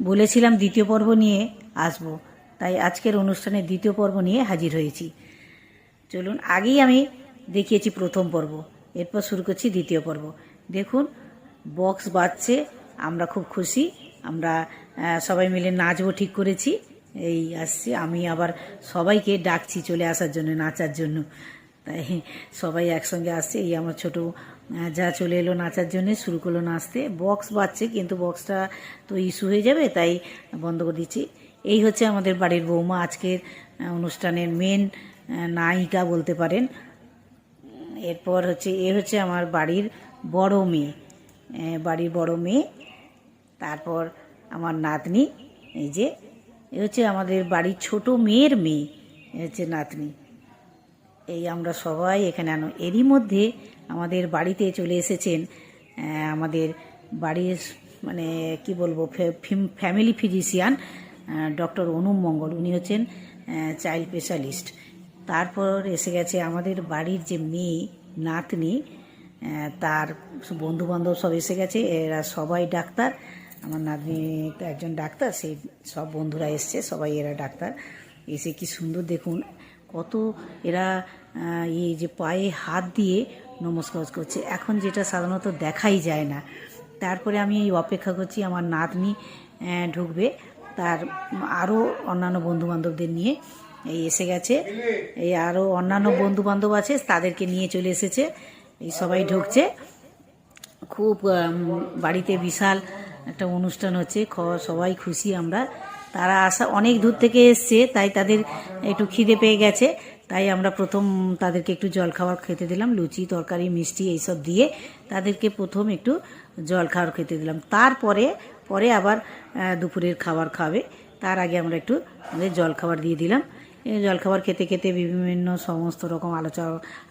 বলেছিলাম দ্বিতীয় পর্ব নিয়ে আসব, তাই আজকের অনুষ্ঠানের দ্বিতীয় পর্ব নিয়ে হাজির হয়েছি। চলুন, আগেই আমি দেখিয়েছি প্রথম পর্ব, এরপর শুরু করছি দ্বিতীয় পর্ব। দেখুন, বক্স বাজছে, আমরা খুব খুশি। আমরা সবাই মিলে নাচবো ঠিক করেছি। এই আসছি, আমি আবার সবাইকে ডাকছি চলে আসার জন্য, নাচার জন্য। তাই সবাই একসঙ্গে আসছে। এই আমার ছোট যা চলে এলো নাচার জন্য, শুরু করলো নাচতে। বক্স বাজছে, কিন্তু বক্সটা তো ইস্যু হয়ে যাবে, তাই বন্ধ করে দিচ্ছি। এই হচ্ছে আমাদের বাড়ির বৌমা, আজকের অনুষ্ঠানের মেন নায়িকা বলতে পারেন। এরপর হচ্ছে হচ্ছে আমার বাড়ির বড় মেয়ে, বাড়ির বড় মেয়ে। তারপর আমার নাতনি, এই যে এ হচ্ছে আমাদের বাড়ির ছোট মেয়ের মেয়ে, হচ্ছে নাতনি। এই আমরা সবাই এখানে এরই মধ্যে আমাদের বাড়িতে চলে এসেছেন আমাদের বাড়ির মানে কি বলবো ফ্যামিলি ফিজিশিয়ান ডক্টর অনুপ মঙ্গল। উনি হচ্ছেন চাইল্ড স্পেশালিস্ট। তারপর এসে গেছে আমাদের বাড়ির যে মেয়ে নাতনি, তার বন্ধুবান্ধব সব এসে গেছে। এরা সবাই ডাক্তার। আমার নাতনি একজন ডাক্তার, সেই সব বন্ধুরা এসছে, সবাই এরা ডাক্তার। এসে কি সুন্দর দেখুন, কত এরা এই যে পায়ে হাত দিয়ে নমস্কার করছে, এখন যেটা সাধারণত দেখাই যায় না। তারপরে আমি এই অপেক্ষা করছি আমার নাতনি ঢুকবে, তার আরও অন্যান্য বন্ধুবান্ধবদের নিয়ে এই এসে গেছে। এই আরও অন্যান্য বন্ধুবান্ধব আছে, তাদেরকে নিয়ে চলে এসেছে। এই সবাই ঢুকছে। খুব বাড়িতে বিশাল একটা অনুষ্ঠান হচ্ছে, সবাই খুশি আমরা। তারা আসা অনেক দূর থেকে এসছে, তাই তাদের একটু খিদে পেয়ে গেছে। তাই আমরা প্রথম তাদেরকে একটু জলখাবার খেতে দিলাম, লুচি তরকারি মিষ্টি এইসব দিয়ে তাদেরকে প্রথম একটু জলখাবার খেতে দিলাম। তারপরে আবার দুপুরের খাবার খাবে, তার আগে আমরা একটু আমাদের জলখাবার দিয়ে দিলাম। জলখাবার খেতে খেতে বিভিন্ন সমস্ত রকম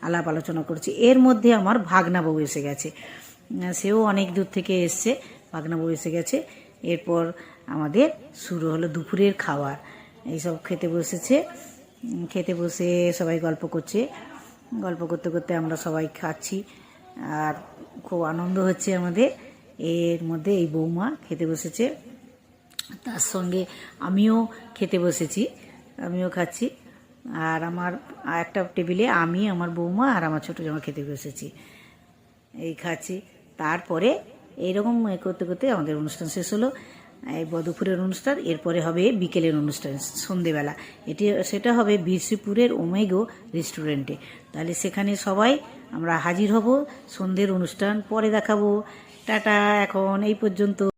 আলাপ আলোচনা করছি। এর মধ্যে আমার ভাগনা বউ এসে গেছে, সেও অনেক দূর থেকে এসছে, ভাগনা বউ এসে গেছে। এরপর আমাদের শুরু হলো দুপুরের খাবার। এইসব খেতে বসেছে, খেতে বসে সবাই গল্প করছে। গল্প করতে করতে আমরা সবাই খাচ্ছি, আর খুব আনন্দ হচ্ছে আমাদের। এর মধ্যে এই বৌমা খেতে বসেছে, তার সঙ্গে আমিও খেতে বসেছি, আমিও খাচ্ছি। আর আমার একটা টেবিলে আমি, আমার বৌমা আর আমার ছোটো জামা খেতে বসেছি, এই খাচ্ছি। তারপরে এইরকম করতে করতে আমাদের অনুষ্ঠান শেষ হলো। এই দুপুরের অনুষ্ঠান, এরপরে হবে বিকেলের অনুষ্ঠান সন্ধেবেলা। সেটা হবে বীরশ্রীপুরের ওমেগো রেস্টুরেন্টে। তাহলে সেখানে সবাই আমরা হাজির হব। সন্ধ্যের অনুষ্ঠান পরে দেখাবো। টাটা, এখন এই পর্যন্ত।